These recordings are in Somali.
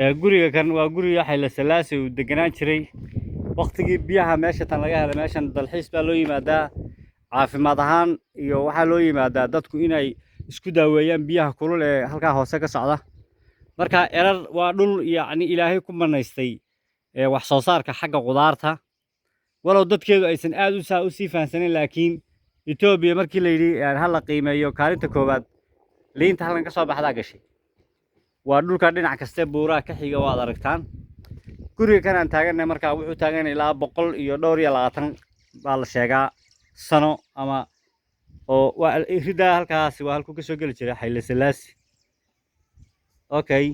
guriga kan waa guriga Xayla Salaasi uu deganaan jiray waqtigii biyaha meesha tan laga helay meeshan dalxiis baa loo yimaadaa caafimaad ahaan iyo waxa loo yimaadaa dadku inay isku daaweeyaan biyaha kulul ee halka hoose ka socda marka erar waa dhul yacni ilaahay ku manaystay wax soo saarka xagga qudaarta walow dadkeedu aysan aad u sii fahansanin laakiin Ethiopia markii la yiri hal la qiimeeyo kaalinta koowaad liinta halkan ka soo baxda gashay waa dhulka dhinac kasta buuraha ka xiga waad aragtaan guriga kan aan taaganay markaa wuxuu taagan ilaa 120 baa la sheegaa sano ama oo waa rida halkaas waa halku ka soo gali jiray Xayla Salaasi okay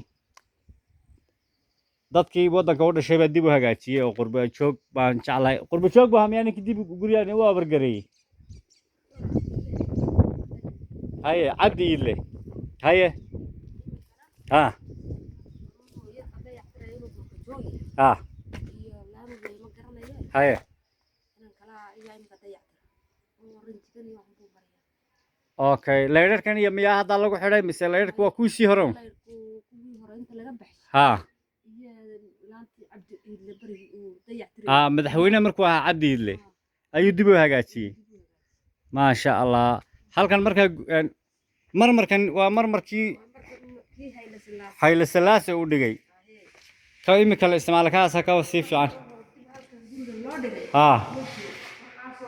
dadkii wadanka u dhashay baa dib u hagaajiyay oo qurba joog baan jeclay qurba joog baa hamiyaan dib guriga waa bargaray haye cabdi ile haye ها ها هاي اوكي ليرر كان يميا هذا لو خيري مس ليرر كوا كوسي هرون ها مدحوينه markuu aha cabdi ile ayuu dib u hagaajiyay ma sha Allah halkan markan waa markii Xayla Salaasi uu dhigay ka imika la isticmaal kaasa ka wasi fiican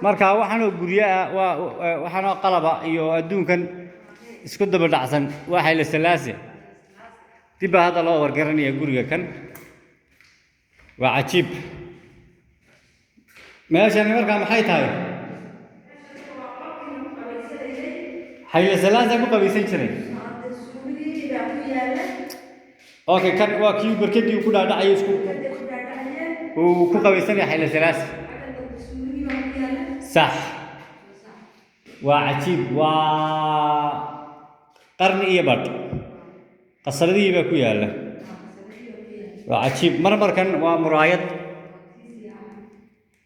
marka waxaan guriyaa waxaan qalaba iyo adduunkan isku daba dhacsan waa Xayla Salaasi dib hada loo wargaranaya guriga kan waa cajiib meeshan marka maxay tahay Xayla Salaasi ku qabaysan jiray اوكي كان واكيو بركدي وكل هذا عايز وكوكا حيل ثلاث صح وعجيب قرن إيبات قصر ذي بكو ياله وعجيب مرمر كان ومرايد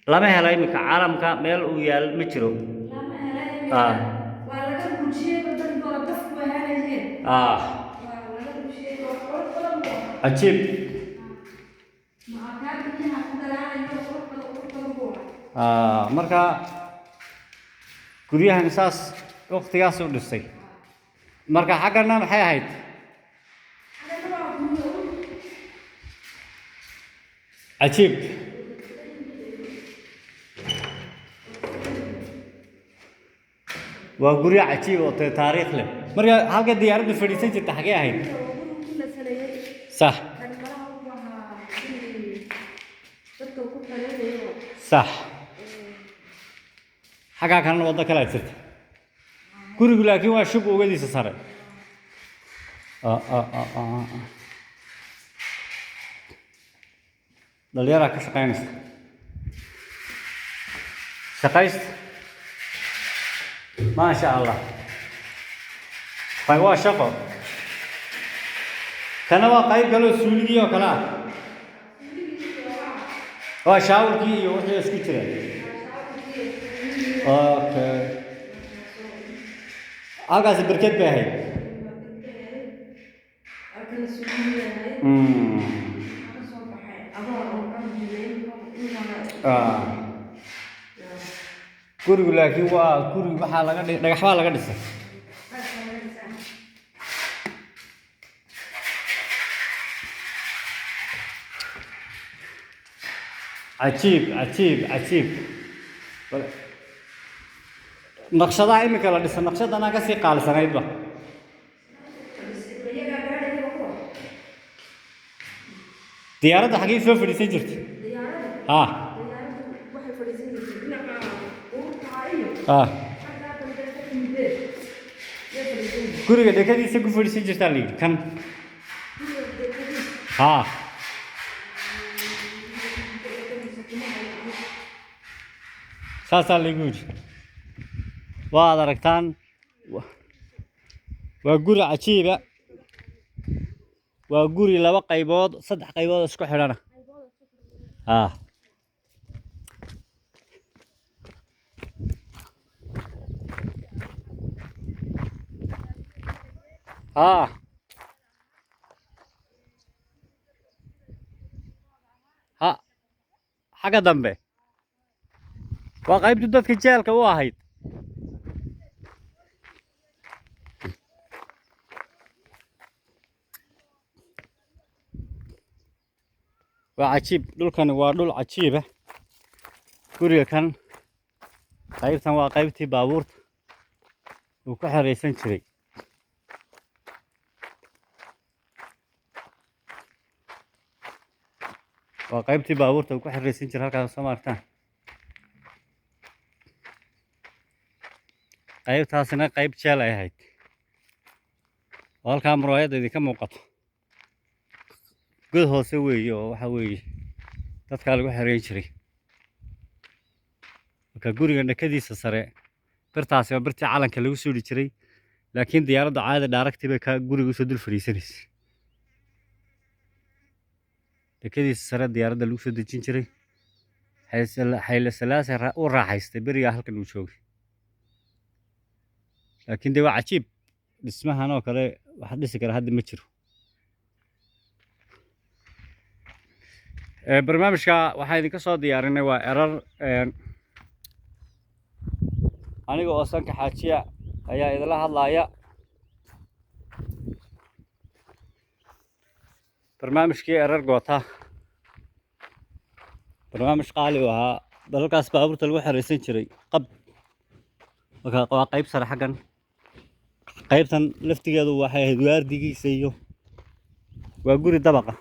لما هلاي مك عالم كامل ويال مترو عجيب marka guriyahan saas waqtigaas u dhisay marka xaqana maxay ahayd عجيب waa guri cajiib oo taariikh leh marka halka diyaaraddu fadhiisan jirtay xagee ahayd صح صح حاجة كان وضع كلا ترت كوري لكن واشوف وجدي سصار دليل راك شقينست شقيست ما شاء الله فهو شقو كان واقعي قالوا سولي وكلا شاور كي وحي اسكتره اوكي اغاز بركت بهي gurigu laakiin waa guri waxa laga dhagaxba laga dhisay عجيب عجيب عجيب نقشة إمك لا لسه نقشة أنا قصي قال سنة بقى ديارة حقيقي في فريسين جرت كوري قد كذي سكوا فريسين جرت عليه كان ساسا ليجوج وهذا ركتان وقوري عجيبة وقوري لوا قيبود صدح قيبود اسكو حرانا xagga dambe waa qaybtu dadka jeelka u ahayd waa cajiib dhulkani waa dhul cajiib ah guriga kan qaybtan waa qaybtii baabuurta uu ku xeraysan jiray waa qaybtii baabuurta uu ku xeraysan jiray halkaas soo maartaan qaybtaasina qayb jeel ay ahayd oo halkaa muraayadda idinka muuqato god hoose weeye oo waxa weeye dadkaa lagu xereyn jiray marka guriga dhakadiisa sare birtaasi waa birtii calanka lagu suudhi jiray laakiin diyaaradda caadi dhaaragtii bay ka guriga usoo dul fadhiisanaysa dhakadiisa sare diyaaradda lagu soo dejin jiray Hayle Salaase u raaxaystay berigaa halkan uu joogay laakiin dee waa cajiib dhismahan oo kale wax dhisi kara hadda ma jiro barnaamijka waxaa idinka soo diyaarinay waa erar aniga oo sanka xaajiya ayaa idinla hadlaaya barnaamijkii erar goota barnaamij qaali u ahaa dalalkaas baabuurta lagu xeraysan jiray qab marka waa qayb sare xaggan qaybtan laftigeedu waxay ahayd waardigiisa iyo waa guri dabaqa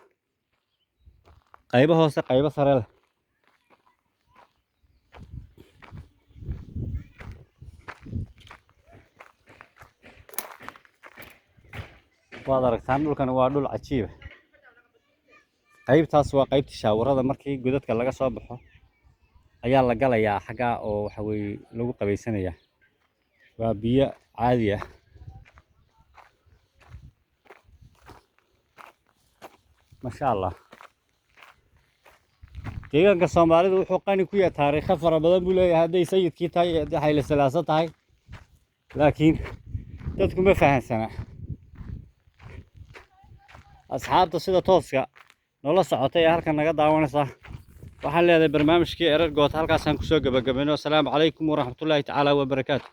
qaybo hoose qaybo sare leh waad aragtaan dhulkan waa dhul cajiib ah qaybtaas waa qaybta shaawarada markii godadka laga soo baxo ayaa la galayaa xaggaa oo waxa weeye lagu qabaysanayaa waa biyo caadi ah masha allah deegaanka Soomaalidu wuxuu qani ku yahay taariikh fara badan buu leeyahay hadday sayidkii tahay hadday Hayle Salaase tahay laakiin dadku ma fahansana asxaabta sida tooska noola socotay halkan naga daawanaysa waxaan leedahay barnaamijkii erar goota halkaasaan ku soo gabagabayno assalaamu calaykum waraxmatullaahi tacaala wabarakaatuh